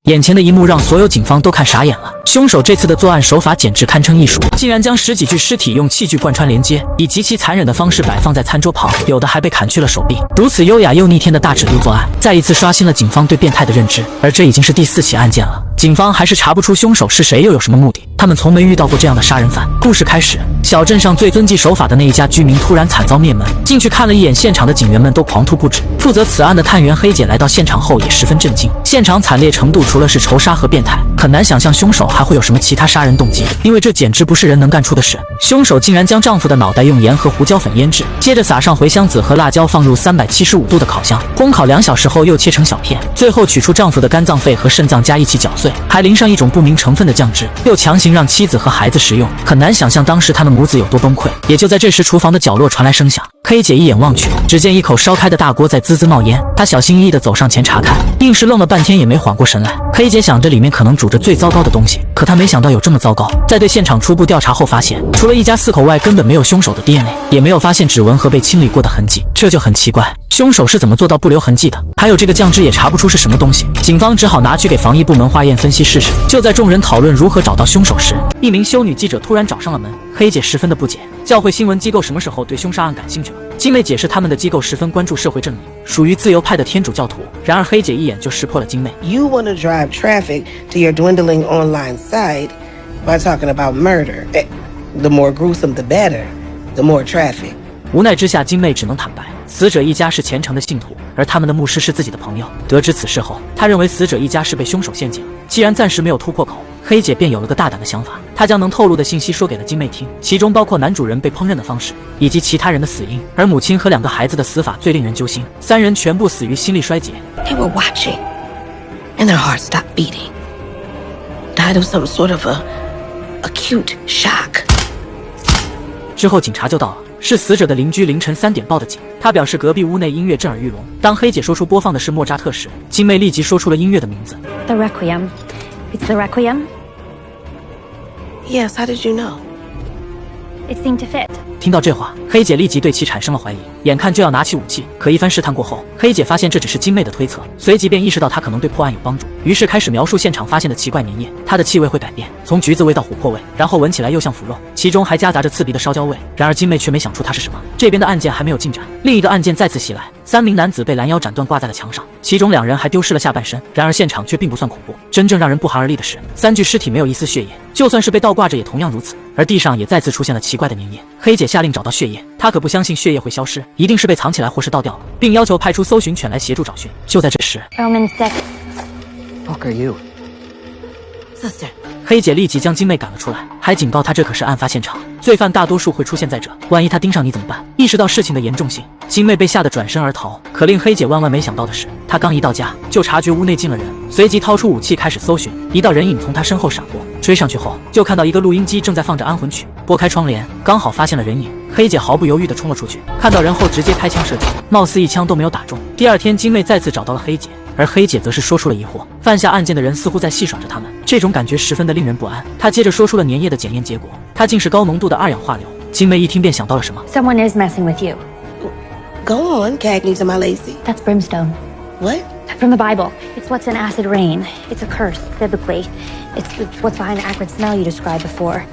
眼前的一幕让所有警方都看傻眼了。凶手这次的作案手法简直堪称艺术，竟然将10几具尸体用器具贯穿连接，以极其残忍的方式摆放在餐桌旁，有的还被砍去了手臂。如此优雅又逆天的大尺度作案，再一次刷新了警方对变态的认知。而这已经是第4起案件了，警方还是查不出凶手是谁又有什么目的。他们从没遇到过这样的杀人犯。故事开始，小镇上最遵纪守法的那一家居民突然惨遭灭门，进去看了一眼现场的警员们都狂吐不止。负责此案的探员黑姐来到现场后也十分震惊，现场惨烈程度除了是仇杀和变态，很难想象凶手还会有什么其他杀人动机，因为这简直不是人能干出的事。凶手竟然将丈夫的脑袋用盐和胡椒粉腌制，接着撒上茴香籽和辣椒，放入375度的烤箱，烘烤2小时后又切成小片，最后取出丈夫的肝脏、肺和肾脏加一起搅碎，还淋上一种不明成分的酱汁，又强行让妻子和孩子食用。很难想象当时他们母子有多崩溃。也就在这时，厨房的角落传来声响，黑姐一眼望去，只见一口烧开的大锅在滋滋冒烟。她小心翼翼地走上前查看，硬是愣了半天也没缓过神来。黑姐想着里面可能煮着最糟糕的东西，可她没想到有这么糟糕。在对现场初步调查后发现，除了一家4口外，根本没有凶手的 DNA， 也没有发现指纹和被清理过的痕迹，这就很奇怪，凶手是怎么做到不留痕迹的？还有这个酱汁也查不出是什么东西，警方只好拿去给防疫部门化验分析试试。就在众人讨论如何找到凶手时，一名修女记者突然找上了门。黑姐十分的不解，教会新闻机构什么时候对凶杀案感兴趣了？金妹解释他们的机构十分关注社会正义，属于自由派的天主教徒。然而黑姐一眼就识破了金妹。You want to drive traffic to your dwindling online site by talking about murder. The more gruesome, the better. The more traffic. 无奈之下，金妹只能坦白，死者一家是虔诚的信徒，而他们的牧师是自己的朋友。得知此事后，她认为死者一家是被凶手陷阱了。既然暂时没有突破口，黑姐便有了个大胆的想法，她将能透露的信息说给了金妹听，其中包括男主人被烹饪的方式，以及其他人的死因。而母亲和2个孩子的死法最令人揪心，3人全部死于心力衰竭。They were watching, and their hearts stopped beating. Died of some sort of acute shock. 之后警察就到了，是死者的邻居凌晨3点报的警。他表示隔壁屋内音乐震耳欲聋。当黑姐说出播放的是莫扎特时，金妹立即说出了音乐的名字。The Requiem. It's the Requiem? Yes, how did you know? It seemed to fit. 听到这话，黑姐立即对其产生了怀疑，眼看就要拿起武器，可一番试探过后，黑姐发现这只是金妹的推测，随即便意识到她可能对破案有帮助，于是开始描述现场发现的奇怪粘液。它的气味会改变，从橘子味到琥珀味，然后闻起来又像腐肉，其中还夹杂着刺鼻的烧焦味。然而金妹却没想出它是什么。这边的案件还没有进展，另一个案件再次袭来，3名男子被拦腰斩断挂在了墙上，其中2人还丢失了下半身。然而现场却并不算恐怖，真正让人不寒而栗的是，3具尸体没有一丝血液，就算是被倒挂着也同样如此。而地上也再次出现了奇怪的粘液。黑姐下令找到血液，她可不相信血液会消失，一定是被藏起来或是倒掉了，并要求派出搜寻犬来协助找寻。就在这时 Roman 6. Fuck are you? Sister. 黑姐立即将金妹赶了出来，还警告她这可是案发现场，罪犯大多数会出现在这，万一他盯上你怎么办？意识到事情的严重性，金妹被吓得转身而逃。可令黑姐万万没想到的是，她刚一到家就察觉屋内进了人，随即掏出武器开始搜寻。一道人影从她身后闪过，追上去后就看到一个录音机正在放着安魂曲，拨开窗帘刚好发现了人影。黑姐毫不犹豫地冲了出去，看到人后直接开枪射击，貌似一枪都没有打中。第二天，金妹再次找到了黑姐，而黑姐则是说出了疑惑，犯下案件的人似乎在戏耍着他们，这种感觉十分的令人不安。她接着说出了粘液的检验结果，它竟是高浓度的2氧化硫。金妹一听便想到了什么 Someone is messing with you. Go on, Cagney to my lacy. That's brimstone. What? From the Bible. It's what's in acid rain. It's a curse, biblically. It's what's behind the acrid smell you described before.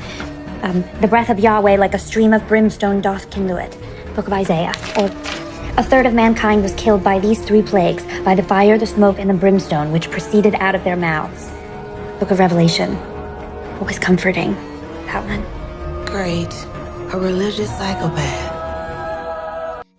The breath of Yahweh like a stream of brimstone doth kindle it. Book of Isaiah. Or a third of mankind was killed by these 3 plagues, by the fire, the smoke, and the brimstone, which proceeded out of their mouths. Book of Revelation. Book is comforting. That one. Great. A religious psychopath.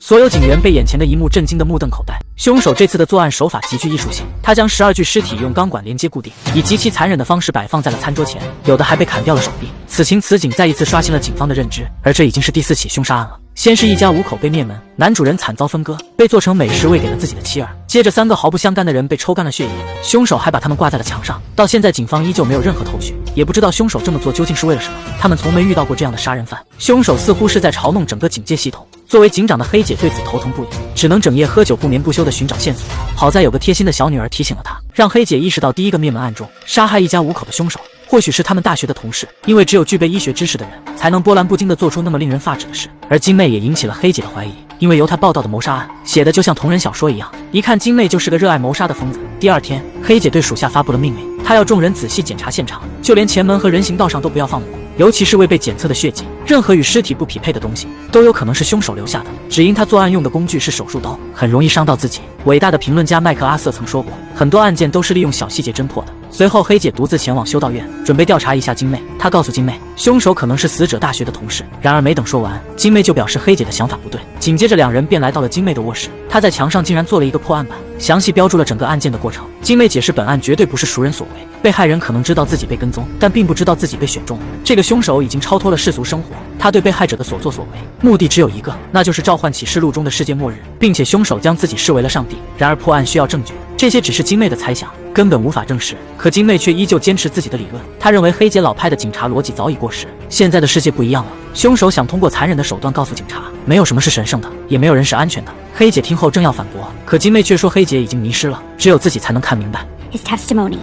所有警员被眼前的一幕震惊得目瞪口呆。凶手这次的作案手法极具艺术性，他将12具尸体用钢管连接固定，以极其残忍的方式摆放在了餐桌前，有的还被砍掉了手臂。此情此景再一次刷新了警方的认知，而这已经是第4起凶杀案了。先是一家5口被灭门，男主人惨遭分割，被做成美食喂给了自己的妻儿。接着3个毫不相干的人被抽干了血液，凶手还把他们挂在了墙上。到现在警方依旧没有任何头绪，也不知道凶手这么做究竟是为了什么。他们从没遇到过这样的杀人犯，凶手似乎是在嘲弄整个警戒系统。作为警长的黑姐对此头疼不已，只能整夜喝酒不眠不休地寻找线索。好在有个贴心的小女儿提醒了她，让黑姐意识到第一个灭门案中杀害一家5口的凶手或许是他们大学的同事，因为只有具备医学知识的人才能波澜不惊地做出那么令人发指的事。而金妹也引起了黑姐的怀疑，因为犹太报道的谋杀案写的就像同人小说一样，一看金妹就是个热爱谋杀的疯子。第二天，黑姐对属下发布了命令，她要众人仔细检查现场，就连前门和人行道上都不要放火，尤其是未被检测的血迹，任何与尸体不匹配的东西都有可能是凶手留下的。只因他作案用的工具是手术刀，很容易伤到自己。伟大的评论家麦克阿瑟曾说过，很多案件都是利用小细节侦破的。随后，黑姐独自前往修道院，准备调查一下金妹。她告诉金妹，凶手可能是死者大学的同事。然而没等说完，金妹就表示黑姐的想法不对。紧接着，两人便来到了金妹的卧室。她在墙上竟然做了一个破案板，详细标注了整个案件的过程。金妹解释，本案绝对不是熟人所为，被害人可能知道自己被跟踪，但并不知道自己被选中了。这个凶手已经超脱了世俗生活，他对被害者的所作所为，目的只有一个，那就是召唤启示录中的世界末日，并且凶手将自己视为了上帝。然而破案需要证据，这些只是金妹的猜想，根本无法证实。可金妹却依旧坚持自己的理论，她认为黑姐老派的警察逻辑早已过时，现在的世界不一样了。凶手想通过残忍的手段告诉警察，没有什么是神圣的，也没有人是安全的。黑姐听后正要反驳，可金妹却说黑姐已经迷失了，只有自己才能看明白。 His testimony.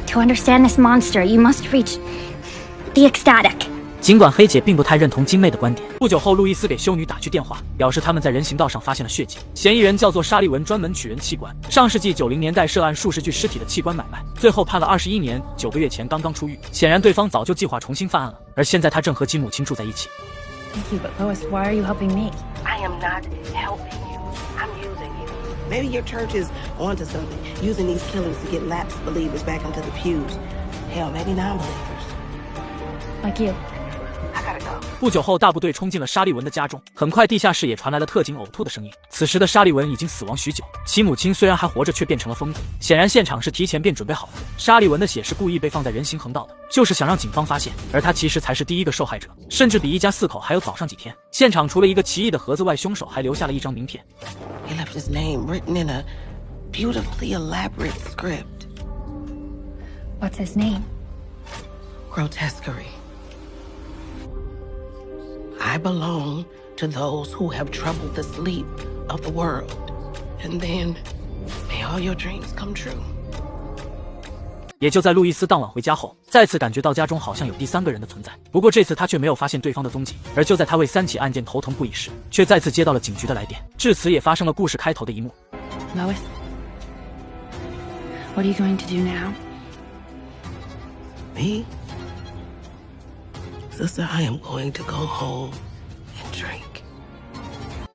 To understand this monster, you must reach the ecstatic. 尽管黑姐并不太认同金妹的观点，不久后路易斯给修女打去电话，表示他们在人行道上发现了血迹，嫌疑人叫做沙利文，专门取人器官。上世纪90年代涉案数十具尸体的器官买卖，最后判了21年9个月前刚刚出狱。显然对方早就计划重新犯案了，而现在他正和其母亲住在一起。 Thank you, but Lois, why are you helping me? I am not helping you. I'm using you. Maybe your church is onto something, using these killings to get lapsed believers back into the pews. Hell, maybe non-believers. Like you. I gotta go. 不久后，大部队冲进了沙利文的家中，很快地下室也传来了特警呕吐的声音。此时的沙利文已经死亡许久，其母亲虽然还活着，却变成了疯子。显然现场是提前便准备好的。沙利文的血是故意被放在人行横道的，就是想让警方发现，而他其实才是第一个受害者，甚至比一家4口还要早上几天。现场除了一个奇异的盒子外，凶手还留下了一张名片。 He left his name written in a beautifully elaborate script. What's his name? Grotesquerie. I belong to those who have troubled the sleep of the world. And then, may all your dreams come true. 也就在路易斯当晚回家后，再次感觉到家中好像有第3个人的存在。不过这次他却没有发现对方的踪迹，而就在他为3起案件头疼不已时，却再次接到了警局的来电。至此也发生了故事开头的一幕。 Lois? What are you going to do now? Me? Sister, I am going to go home and drink.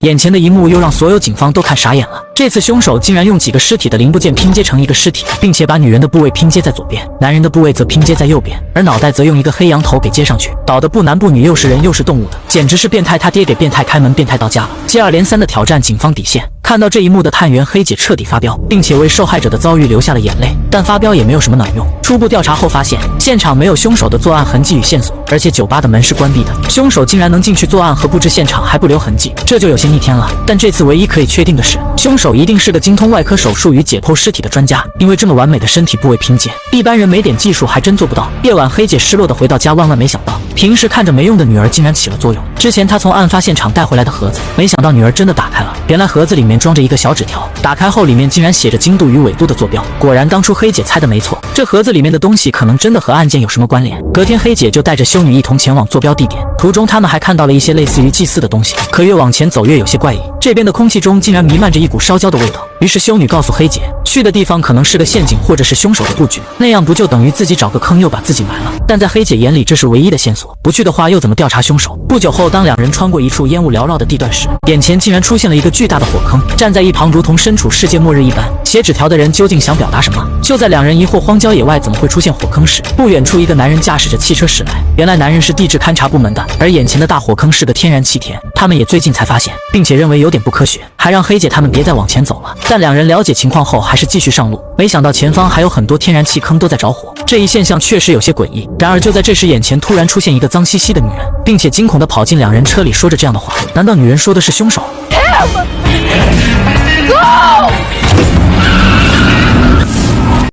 眼前的一幕又让所有警方都看傻眼了。这次凶手竟然用几个尸体的零部件拼接成一个尸体，并且把女人的部位拼接在左边，男人的部位则拼接在右边，而脑袋则用一个黑羊头给接上去，搞得不男不女，又是人又是动物的，简直是变态他爹给变态开门，变态到家了。接二连三的挑战警方底线。看到这一幕的探员黑姐彻底发飙，并且为受害者的遭遇流下了眼泪，但发飙也没有什么卵用。初步调查后发现，现场没有凶手的作案痕迹与线索，而且酒吧的门是关闭的，凶手竟然能进去作案和布置现场还不留痕迹，这就有些逆天了。但这次唯一可以确定的是，凶手一定是个精通外科手术与解剖尸体的专家，因为这么完美的身体部位拼接，一般人没点技术还真做不到。夜晚，黑姐失落的回到家，万万没想到，平时看着没用的女儿竟然起了作用。之前她从案发现场带回来的盒子，没想到女儿真的打开了，原来盒子里面装着一个小纸条，打开后里面竟然写着经度与纬度的坐标。果然当初黑姐猜的没错，这盒子里面的东西可能真的和案件有什么关联。隔天黑姐就带着修女一同前往坐标地点，途中他们还看到了一些类似于祭祀的东西，可越往前走越有些怪异，这边的空气中竟然弥漫着一股烧焦的味道。于是修女告诉黑姐，去的地方可能是个陷阱或者是凶手的布局，那样不就等于自己找个坑又把自己埋了。但在黑姐眼里这是唯一的线索，不去的话又怎么调查凶手。不久后，当两人穿过一处烟雾缭绕的地段时，眼前竟然出现了一个巨大的火坑，站在一旁如同身处世界末日一般。写纸条的人究竟想表达什么？就在两人疑惑荒郊野外怎么会出现火坑时，不远处一个男人驾驶着汽车驶来，原来男人是地质勘察部门的，而眼前的大火坑是个天然气田，他们也最近才发现，并且认为有点不科学，还让黑姐他们别再往前走了。但两人了解情况后还是继续上路，没想到前方还有很多天然气坑都在着火，这一现象确实有些诡异。然而就在这时，眼前突然出现一个脏兮兮的女人，并且惊恐地跑进两人车里，说着这样的话。难道女人说的是凶手？ Go!